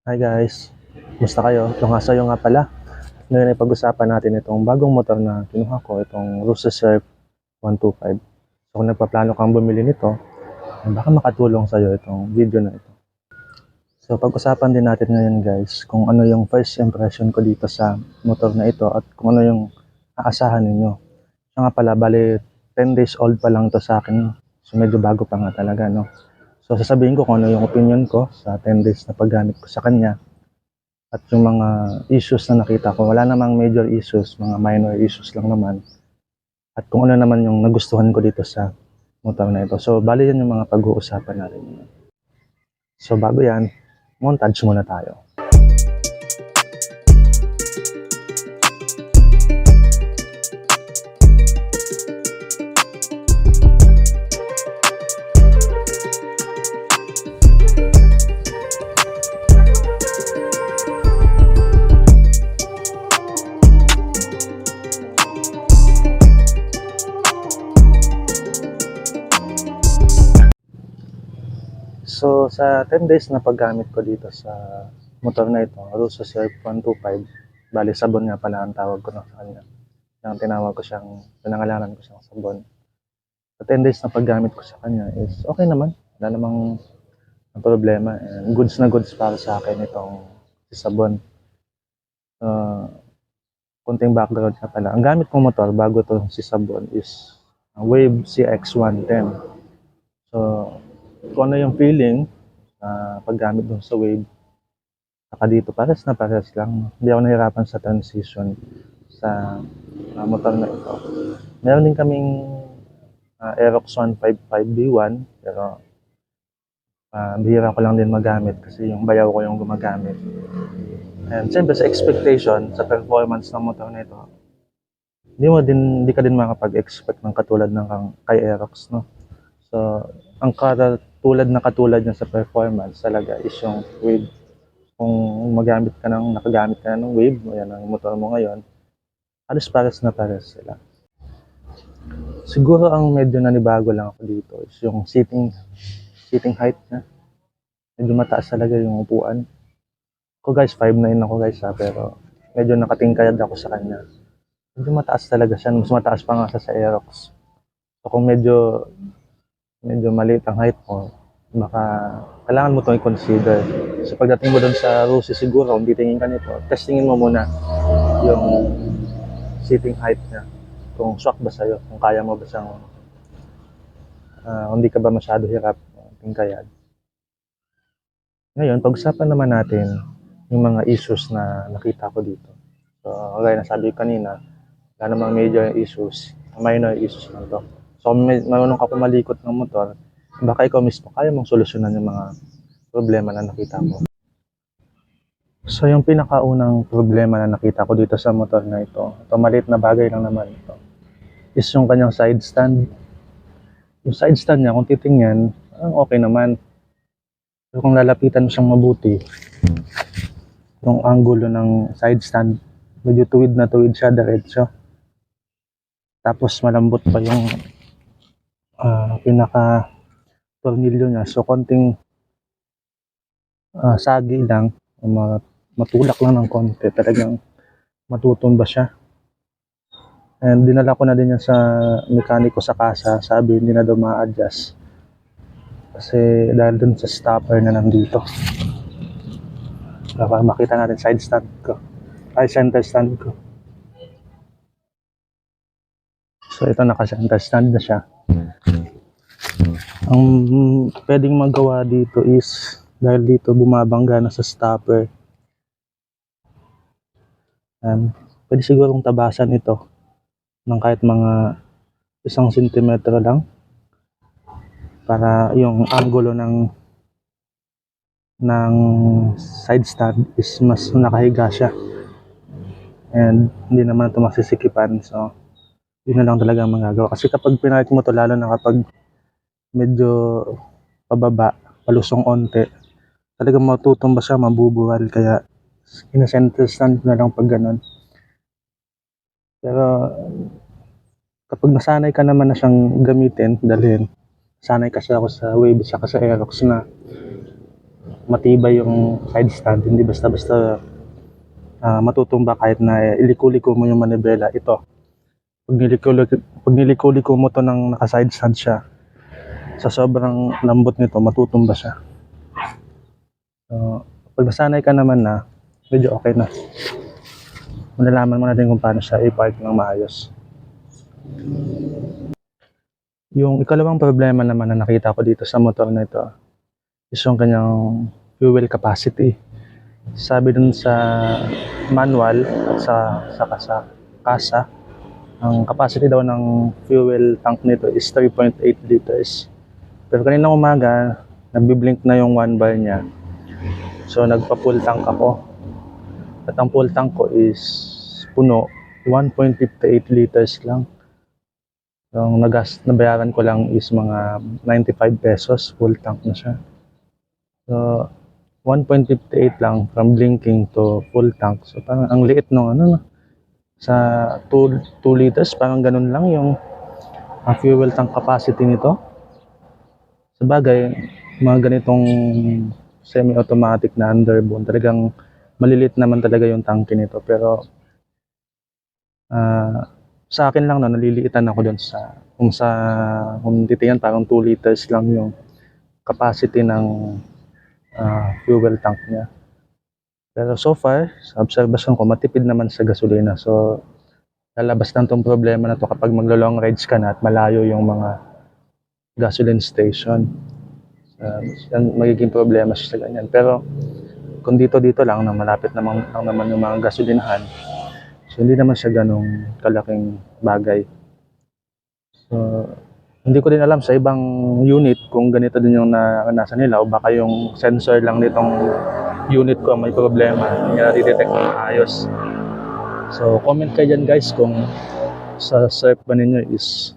Hi guys, musta kayo? Ito nga sa'yo nga pala. Ngayon ay pag-usapan natin itong bagong motor na kinuha ko, itong Rusa Surf 125. So kung nagpaplano kang bumili nito, baka makatulong sa'yo itong video na ito. So pag-usapan din natin ngayon guys, kung ano yung first impression ko dito sa motor na ito at kung ano yung aasahan ninyo. So nga pala, bali 10 days old pa lang to sa akin. So medyo bago pa nga talaga, no? So sasabihin ko kung ano yung opinion ko sa 10 days na paggamit ko sa kanya. At yung mga issues na nakita ko, wala namang major issues, mga minor issues lang naman. At kung ano naman yung nagustuhan ko dito sa motor na ito. So, bali yan yung mga pag-uusapan natin. So, bago yan, montage muna tayo. So, sa 10 days na paggamit ko dito sa motor na ito, Rusa Surf 125, bali sabon nga pala ang tawag ko na sa kanya. Yung tinawag ko siyang, pinangalanan ko siyang sabon. Sa 10 days na paggamit ko sa kanya is okay naman. Wala namang problema. And goods na goods para sa akin itong sabon. Konting background ka pala. Ang gamit kong motor bago to si sabon is Wave CX-110. So, kung ano yung feeling paggamit dun sa Wave, saka dito pares na pares lang. Hindi ako nahirapan sa transition sa motor na ito. Meron din kaming Aerox 155B1 pero bihira ko lang din magamit kasi yung bayaw ko yung gumagamit. And siyempre sa expectation, sa performance ng motor na ito, hindi ka din makapag-expect ng katulad ng kay Aerox, no? So, ang katulad niya sa performance talaga is yung Wave. Kung nakagamit ka na ng Wave, o yan ang motor mo ngayon, halos pares na pares sila. Siguro ang medyo nanibago lang ako dito is yung seating height niya. Medyo mataas talaga yung upuan. Ako guys, 5'9" ako guys pero medyo nakatingkayad ako sa kanya. Medyo mataas talaga siya, mas mataas pa nga sa Aerox. So kung medyo maliit ang height mo, baka kailangan mo itong i-consider. So pagdating mo doon sa Rusi siguro, kung titingin ka nito, testingin mo muna yung seating height niya. Kung swak ba sa'yo, kung kaya mo ba siyang, hindi ka ba masyado hirap tingkayad. Ngayon, pag-usapan naman natin yung mga issues na nakita ko dito. So, kagaya na sabi ko kanina, wala namang major issues, minor issues lang to. So, kung marunong ka pumalikot ng motor, baka ikaw mismo kaya mong solusyonan yung mga problema na nakita mo. So, yung pinakaunang problema na nakita ko dito sa motor na ito maliit na bagay lang naman ito, is yung kanyang side stand. Yung side stand niya, kung titingnan, okay naman. Pero kung lalapitan mo siyang mabuti, yung angulo ng side stand, medyo tuwid na tuwid siya, diretso. Tapos malambot pa yung pinaka tornilyo niya. So konting sagi lang, matulak lang ng konti, talagang matutumba siya. And dinala ko na din yan sa mekaniko sa kasa, sabi hindi na daw ma-adjust. Kasi dahil dun sa stopper na nandito. Para makita natin side stand ko. Ay, center stand ko. So ito naka-center stand na siya. Ang pwedeng magawa dito is dahil dito bumabangga na sa stopper. Pwede sigurong tabasan ito ng kahit mga 1 sentimetro lang para yung angulo ng side stand is mas nakahiga siya and hindi naman ito masisikipan. So yun na lang talaga ang magagawa kasi kapag pinahit mo to, lalo na kapag medyo pababa, palusong onte, talagang matutumba siya, mabubuwal, kaya ina-center stand na lang pag ganun. Pero kapag nasanay ka naman na siyang gamitin, dalhin, sanay kasi ako sa Wave saka sa Aerox na matibay yung side stand, hindi basta-basta matutumba kahit na iliko-liko mo yung manibela. Ito, pag niliko-liko mo to ng naka-side stand siya, sa sobrang lambot nito, matutumba siya. So, pag nasanay ka naman na, medyo okay na. Malalaman mo na din kung paano siya i-park ng maayos. Yung ikalawang problema naman na nakita ko dito sa motor na ito is yung kanyang fuel capacity. Sabi dun sa manual at sa kasa, ang capacity daw ng fuel tank nito is 3.8 liters. Pero kaninang umaga, nagbi-blink na yung 1 bar niya. So nagpa-full tank ako. At ang full tank ko is puno, 1.58 liters lang. Yung nabayaran ko lang is mga 95 pesos, full tank na siya. So 1.58 lang from blinking to full tank. So parang ang liit nung sa 2 liters, parang ganun lang yung fuel tank capacity nito. Sabagay, mga ganitong semi-automatic na underbone, talagang malilit naman talaga yung tanke nito. Pero sa akin lang naliliitan ako dun kung titingnan parang 2 liters lang yung capacity ng fuel tank niya. Pero so far, sa observation ko, matipid naman sa gasolina. So, lalabas lang tong problema na to kapag maglo-long rides ka na at malayo yung mga gasoline station. Yan magiging problema sa ganyan. Pero, kung dito lang na malapit lang naman yung mga gasolinahan, so hindi naman siya ganong kalaking bagay. So, hindi ko din alam sa ibang unit kung ganito din yung nasa nila o baka yung sensor lang nitong unit ko may problema, hindi niya na-detect ng ayos. So, comment kayo dyan guys kung sa surf ba ninyo is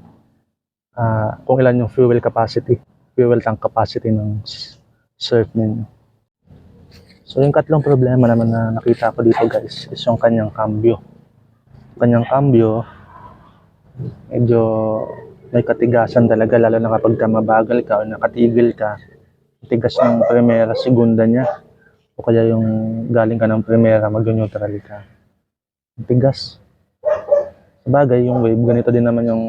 kung ilan yung fuel tank capacity ng surf ninyo. So, yung katlong problema naman na nakita ko dito guys is yung kanyang cambio. Kanyang cambio, medyo may katigasan talaga, lalo na kapag mabagal ka o nakatigil ka. Tigas ng primera, segunda niya. O kaya yung galing ka ng primera, mag-neutral ka. Tigas. Sabagay, yung wave, ganito din naman yung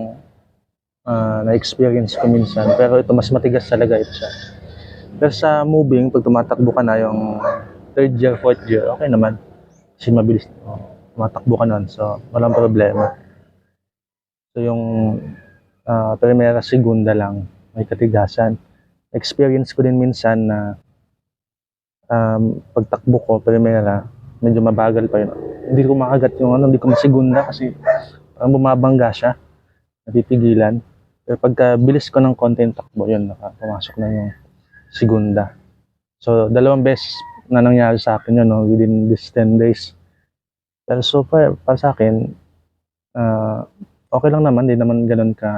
na-experience ko minsan. Pero ito, mas matigas talaga ito siya. Pero sa moving, pag tumatakbo ka na yung 3rd gear, 4th gear, okay naman. Kasi mabilis. Tumatakbo ka nun, so walang problema. So yung primera, segunda lang, may katigasan. Experience ko din minsan na pagtakbo ko, primera, medyo mabagal pa yun. Hindi ko makagat yung hindi ko masigunda kasi parang bumabangga siya, napipigilan. Pero pagka bilis ko ng konti yung takbo, yun, pumasok na yung segunda. So, 2 beses na nangyari sa akin yun, within this 10 days. Pero so far, para sa akin, okay lang naman, hindi naman ganun ka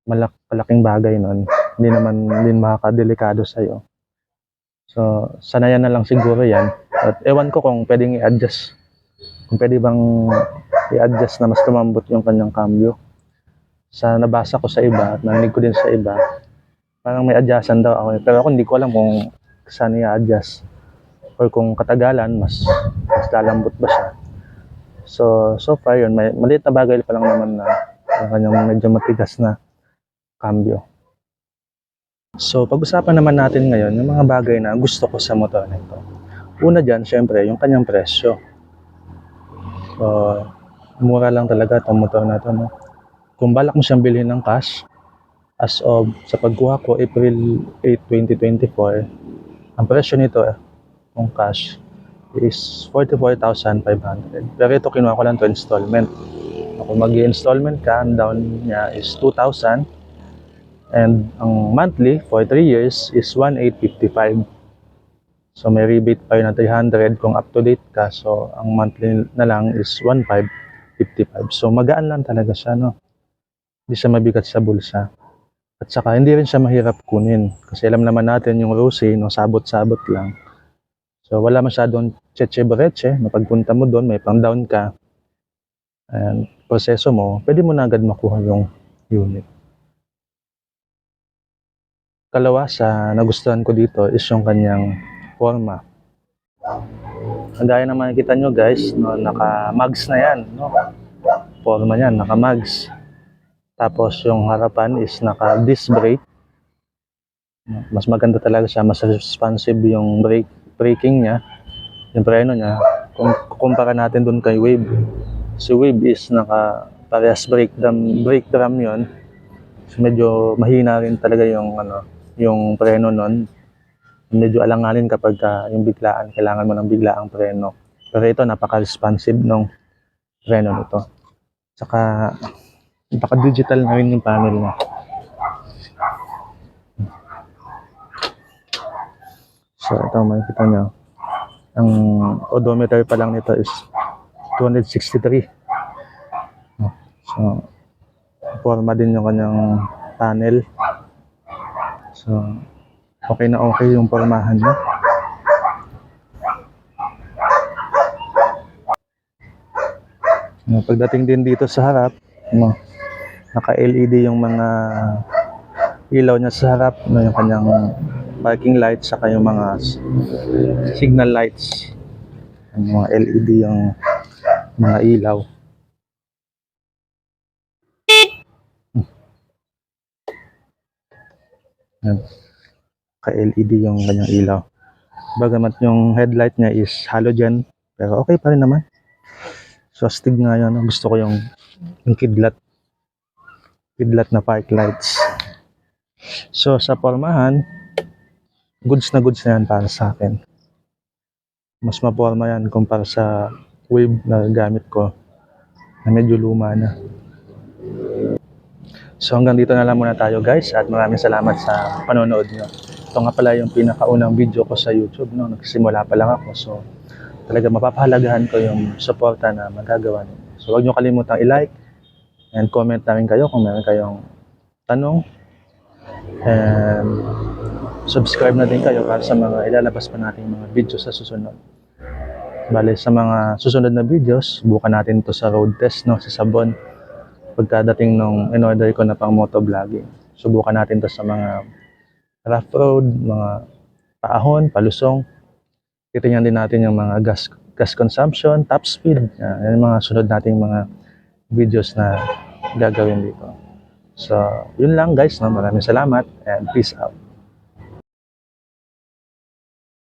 malaking bagay nun. Hindi naman din makakadelikado sa'yo. So, sanayan na lang siguro yan. At ewan ko kung pwedeng i-adjust. Kung pwede bang i-adjust na mas tumambot yung kanyang cambio. Sa nabasa ko sa iba at narinig ko din sa iba, parang may adjustan daw ako. Pero ako hindi ko alam kung saan i-adjust. Or kung katagalan, mas lalambot ba siya. So far yun, maliit na bagay pa lang naman na yung kanyang medyo matigas na cambio. So, pag-usapan naman natin ngayon yung mga bagay na gusto ko sa motor na ito. Una dyan, syempre, yung kanyang presyo. So, mura lang talaga itong motor na ito, no? Kung balak mo siyang bilhin ng cash, as of sa pagkuha ko, April 8, 2024, ang presyo nito, kung cash, is 44,500. Pero ito, kinuha ko lang ito installment. Kung mag-i-installment ka, ang down niya is 2,000. And ang monthly for 3 years is 1,855. So may rebate pa yun na 300 kung up to date ka. So ang monthly na lang is 1,555. So magaan lang talaga siya, no? Hindi siya mabigat sa bulsa. At saka hindi rin siya mahirap kunin. Kasi alam naman natin yung Rossi, no, sabot-sabot lang. So wala masyadong cheche-breche. Mapagpunta mo doon, may pang-down ka. And proseso mo, pwede mo na agad makuha yung unit. Kalawa sa nagustuhan ko dito is yung kanyang forma. Kagaya na makikita nyo guys, no, naka-mags na yan. No? Forma niyan, naka-mags. Tapos yung harapan is naka-disc brake. Mas maganda talaga siya, mas responsive yung braking niya, yung preno niya. Kung kukumpara natin dun kay Wave, si Wave is naka-parehas brake drum yun. So medyo mahina rin talaga yung yung preno nun. Medyo alanganin kapag yung biglaan, kailangan mo ng biglaang preno. Pero ito napaka-responsive ng preno nito. Saka napaka-digital na rin yung panel niya. So ito makikita nyo, ang odometer pa lang nito is 263. So forma din yung kanyang panel. So okay na okay yung pormahan niya. Pagdating din dito sa harap, naka-LED yung mga ilaw niya sa harap, yung kanyang parking lights, saka yung mga signal lights, yung mga LED yung mga ilaw. Ka-LED yung kanyang ilaw. Bagamat yung headlight niya is halogen, pero okay pa rin naman. So astig nga yun. Gusto ko yung kidlat na park lights. So sa pormahan, goods na yan para sa akin. Mas maporma yan kumpara sa Wave na gamit ko na medyo luma na. So hanggang dito na lang muna tayo guys, at maraming salamat sa panonood nyo. Ito nga pala yung pinakaunang video ko sa YouTube, no? Nagsimula pa lang ako, so talaga mapapahalagahan ko yung suporta na magagawa niyo. So huwag nyo kalimutang i-like and comment na rin kayo kung meron kayong tanong, and subscribe na din kayo para sa mga ilalabas pa nating mga video sa susunod. Bale, sa mga susunod na videos, bukan natin to sa road test, no, sa Sabon. Pagkadating nung in-order ko na pang motovlogging, subukan natin to sa mga rough road, mga paahon, palusong. Titingnan din natin yung mga gas consumption, top speed. Yan yung mga sunod nating mga videos na gagawin dito. So, yun lang guys, no? Maraming salamat and peace out.